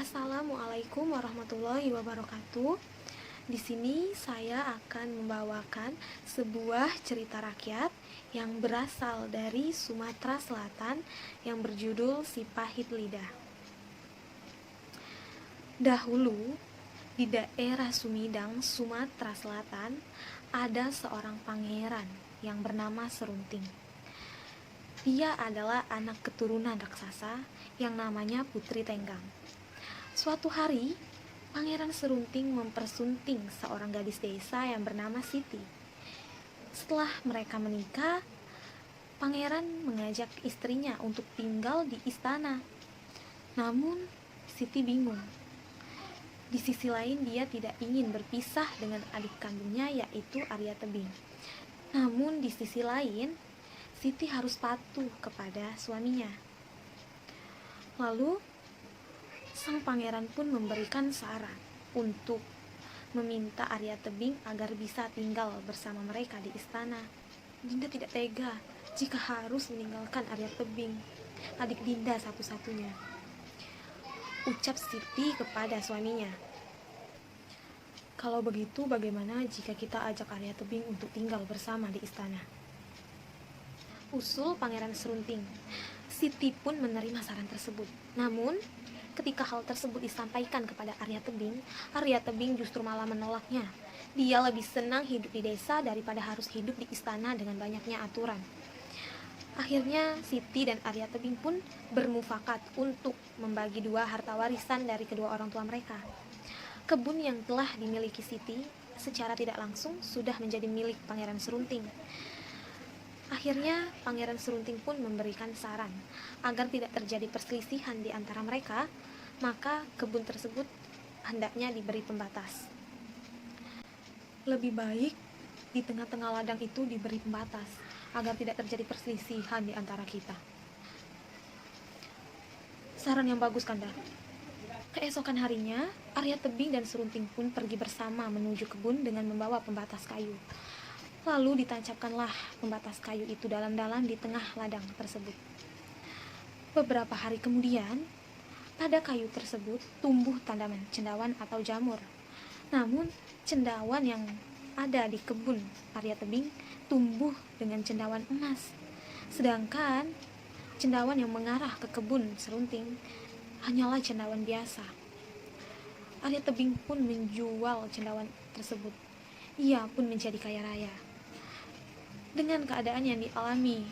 Assalamualaikum warahmatullahi wabarakatuh. Di sini saya akan membawakan sebuah cerita rakyat yang berasal dari Sumatera Selatan yang berjudul Si Pahit Lidah. Dahulu, di daerah Sumedang, Sumatera Selatan, ada seorang pangeran yang bernama Serunting. Dia adalah anak keturunan raksasa yang namanya Putri Tenggang. Suatu hari, Pangeran Serunting mempersunting seorang gadis desa yang bernama Siti. Setelah mereka menikah, Pangeran mengajak istrinya untuk tinggal di istana. Namun, Siti bingung. Di sisi lain, dia tidak ingin berpisah dengan adik kandungnya, yaitu Arya Tebing. Namun, di sisi lain, Siti harus patuh kepada suaminya. Lalu, sang pangeran pun memberikan saran untuk meminta Arya Tebing agar bisa tinggal bersama mereka di istana. Dinda tidak tega jika harus meninggalkan Arya Tebing, adik Dinda satu-satunya, ucap Siti kepada suaminya. Kalau begitu, bagaimana jika kita ajak Arya Tebing untuk tinggal bersama di istana? Usul Pangeran Serunting. Siti pun menerima saran tersebut. Namun, ketika hal tersebut disampaikan kepada Arya Tebing justru malah menolaknya. Dia lebih senang hidup di desa daripada harus hidup di istana dengan banyaknya aturan. Akhirnya, Siti dan Arya Tebing pun bermufakat untuk membagi dua harta warisan dari kedua orang tua mereka. Kebun yang telah dimiliki Siti secara tidak langsung sudah menjadi milik Pangeran Serunting. Akhirnya, Pangeran Serunting pun memberikan saran agar tidak terjadi perselisihan di antara mereka, maka kebun tersebut hendaknya diberi pembatas. Lebih baik di tengah-tengah ladang itu diberi pembatas agar tidak terjadi perselisihan di antara kita. Saran yang bagus, Kanda. Keesokan harinya, Arya Tebing dan Serunting pun pergi bersama menuju kebun dengan membawa pembatas kayu. Lalu ditancapkanlah pembatas kayu itu dalam-dalam di tengah ladang tersebut. Beberapa hari kemudian, pada kayu tersebut tumbuh tanaman cendawan atau jamur. Namun, cendawan yang ada di kebun Arya Tebing tumbuh dengan cendawan emas. Sedangkan cendawan yang mengarah ke kebun Serunting hanyalah cendawan biasa. Arya Tebing pun menjual cendawan tersebut. Ia pun menjadi kaya raya. Dengan keadaan yang dialami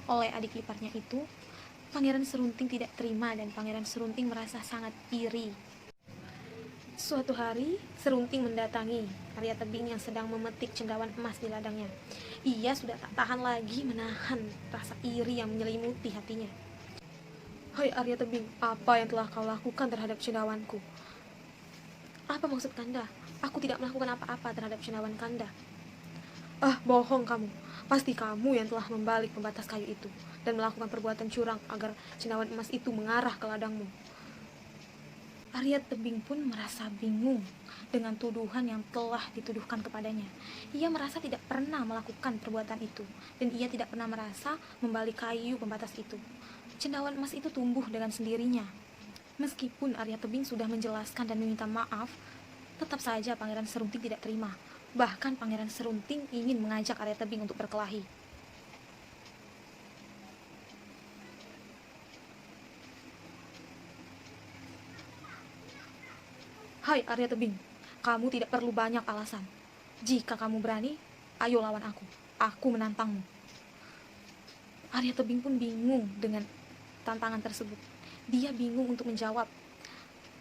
oleh adik iparnya itu, Pangeran Serunting tidak terima dan Pangeran Serunting merasa sangat iri. Suatu hari, Serunting mendatangi Arya Tebing yang sedang memetik cendawan emas di ladangnya. Ia sudah tak tahan lagi menahan rasa iri yang menyelimuti hatinya. "Hai Arya Tebing, apa yang telah kau lakukan terhadap cendawanku?" "Apa maksud Kanda? Aku tidak melakukan apa-apa terhadap cendawan Kanda." "Ah, bohong kamu. Pasti kamu yang telah membalik pembatas kayu itu dan melakukan perbuatan curang agar cendawan emas itu mengarah ke ladangmu." Arya Tebing pun merasa bingung dengan tuduhan yang telah dituduhkan kepadanya. Ia merasa tidak pernah melakukan perbuatan itu, dan ia tidak pernah merasa membalik kayu pembatas itu. Cendawan emas itu tumbuh dengan sendirinya. Meskipun Arya Tebing sudah menjelaskan dan meminta maaf, tetap saja Pangeran Serunting tidak terima. Bahkan Pangeran Serunting ingin mengajak Arya Tebing untuk berkelahi. "Hai Arya Tebing, kamu tidak perlu banyak alasan. Jika kamu berani, ayo lawan aku. Aku menantangmu." Arya Tebing pun bingung dengan tantangan tersebut. Dia bingung untuk menjawab,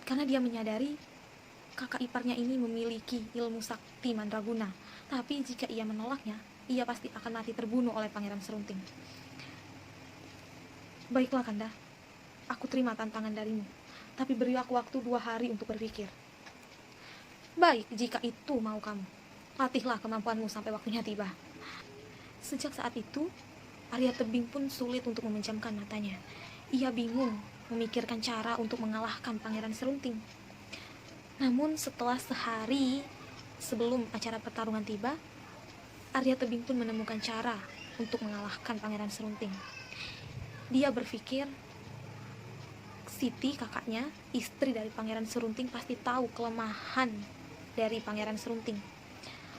karena dia menyadari kakak iparnya ini memiliki ilmu sakti mandraguna. Tapi jika ia menolaknya, ia pasti akan mati terbunuh oleh Pangeran Serunting. "Baiklah Kanda, aku terima tantangan darimu. Tapi beri aku waktu 2 hari untuk berpikir." "Baik, jika itu mau kamu. Latihlah kemampuanmu sampai waktunya tiba." Sejak saat itu, Arya Tebing pun sulit untuk memejamkan matanya. Ia bingung memikirkan cara untuk mengalahkan Pangeran Serunting. Namun setelah sehari sebelum acara pertarungan tiba, Arya Tebing pun menemukan cara untuk mengalahkan Pangeran Serunting. Dia berpikir, Siti, kakaknya, istri dari Pangeran Serunting, pasti tahu kelemahan dari Pangeran Serunting.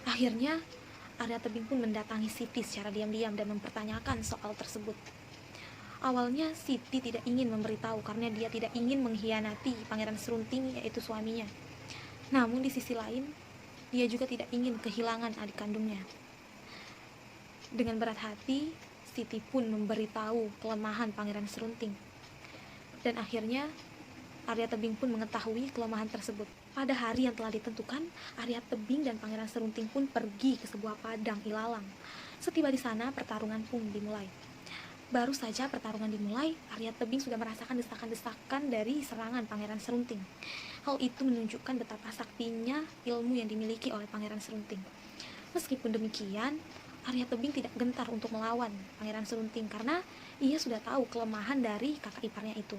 Akhirnya, Arya Tebing pun mendatangi Siti secara diam-diam dan mempertanyakan soal tersebut. Awalnya Siti tidak ingin memberitahu karena dia tidak ingin mengkhianati Pangeran Serunting, yaitu suaminya. Namun di sisi lain, dia juga tidak ingin kehilangan adik kandungnya. Dengan berat hati, Siti pun memberitahu kelemahan Pangeran Serunting. Dan akhirnya Arya Tebing pun mengetahui kelemahan tersebut. Pada hari yang telah ditentukan, Arya Tebing dan Pangeran Serunting pun pergi ke sebuah padang ilalang. Setiba di sana, pertarungan pun dimulai. Baru saja pertarungan dimulai, Arya Tebing sudah merasakan desakan-desakan dari serangan Pangeran Serunting. Hal itu menunjukkan betapa saktinya ilmu yang dimiliki oleh Pangeran Serunting. Meskipun demikian, Arya Tebing tidak gentar untuk melawan Pangeran Serunting karena ia sudah tahu kelemahan dari kakak iparnya itu.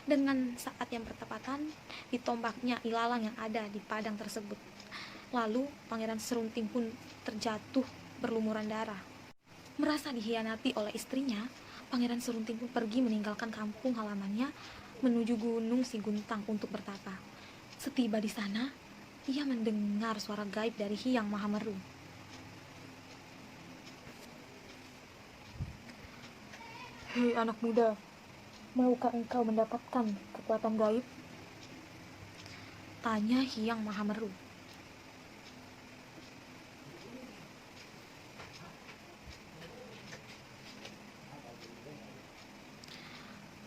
Dengan saat yang bertepatan, ditombaknya ilalang yang ada di padang tersebut. Lalu Pangeran Serunting pun terjatuh berlumuran darah. Merasa dikhianati oleh istrinya, Pangeran Serunting pun pergi meninggalkan kampung halamannya menuju Gunung Siguntang untuk bertapa. Setiba di sana, ia mendengar suara gaib dari Hyang Mahameru. Hei anak muda, maukah engkau mendapatkan kekuatan gaib? Tanya Hyang Mahameru.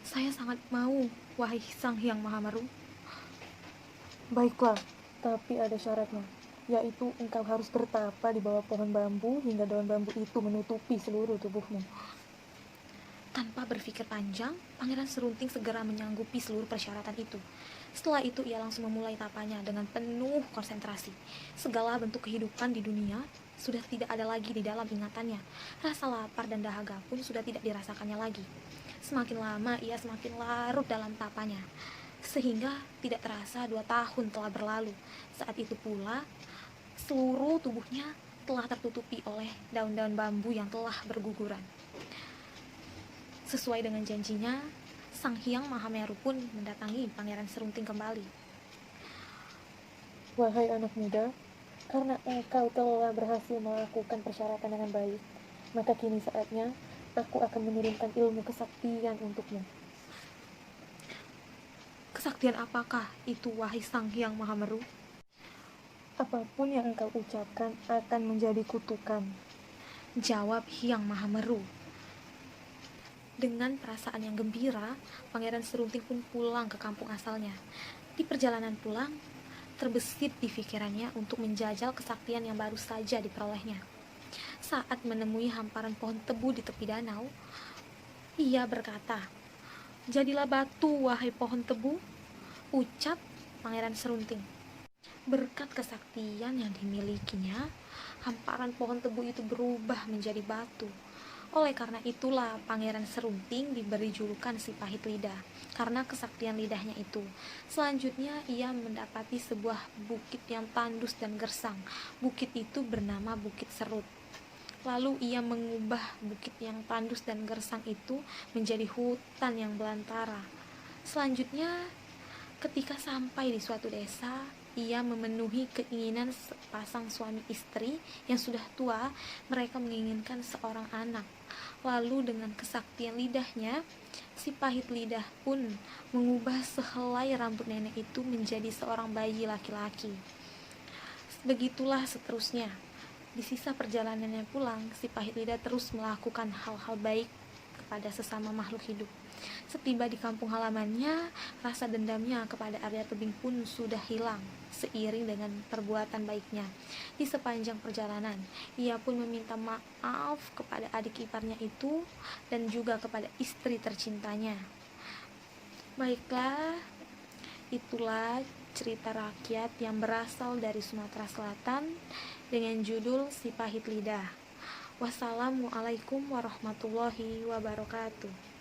Saya sangat mau, wahai Sang Hyang Mahameru. Baiklah, tapi ada syaratnya, yaitu engkau harus bertapa di bawah pohon bambu hingga daun bambu itu menutupi seluruh tubuhmu. Tanpa berpikir panjang, Pangeran Serunting segera menyanggupi seluruh persyaratan itu. Setelah itu ia langsung memulai tapanya dengan penuh konsentrasi. Segala bentuk kehidupan di dunia sudah tidak ada lagi di dalam ingatannya. Rasa lapar dan dahaga pun sudah tidak dirasakannya lagi. Semakin lama ia semakin larut dalam tapanya, sehingga tidak terasa 2 tahun telah berlalu. Saat itu pula, seluruh tubuhnya telah tertutupi oleh daun-daun bambu yang telah berguguran. Sesuai dengan janjinya, Sang Hyang Mahameru pun mendatangi Pangeran Serunting kembali. Wahai anak muda, karena engkau telah berhasil melakukan persyaratan dengan baik, maka kini saatnya aku akan mengirimkan ilmu kesaktian untukmu. Kesaktian apakah itu, wahai Sang Hyang Mahameru? Apapun yang engkau ucapkan akan menjadi kutukan, jawab Hyang Mahameru. Dengan perasaan yang gembira, Pangeran Serunting pun pulang ke kampung asalnya. Di perjalanan pulang, terbesit di pikirannya untuk menjajal kesaktian yang baru saja diperolehnya. Saat menemui hamparan pohon tebu di tepi danau, ia berkata, "Jadilah batu, wahai pohon tebu," ucap Pangeran Serunting. Berkat kesaktian yang dimilikinya, hamparan pohon tebu itu berubah menjadi batu. Oleh karena itulah Pangeran Serunting diberi julukan si pahit lidah, karena kesaktian lidahnya itu. Selanjutnya ia mendapati sebuah bukit yang tandus dan gersang. Bukit itu bernama Bukit Serut. Lalu ia mengubah bukit yang tandus dan gersang itu menjadi hutan yang belantara. Selanjutnya, ketika sampai di suatu desa, ia memenuhi keinginan sepasang suami istri yang sudah tua. Mereka menginginkan seorang anak. Lalu dengan kesaktian lidahnya, si pahit lidah pun mengubah sehelai rambut nenek itu menjadi seorang bayi laki-laki. Begitulah seterusnya. Di sisa perjalanannya pulang, si pahit lidah terus melakukan hal-hal baik kepada sesama makhluk hidup. Setiba di kampung halamannya, rasa dendamnya kepada Arya Tebing pun sudah hilang seiring dengan perbuatan baiknya. Di sepanjang perjalanan, ia pun meminta maaf kepada adik iparnya itu dan juga kepada istri tercintanya. Baiklah, itulah cerita rakyat yang berasal dari Sumatera Selatan dengan judul Si Pahit Lidah. Wassalamualaikum warahmatullahi wabarakatuh.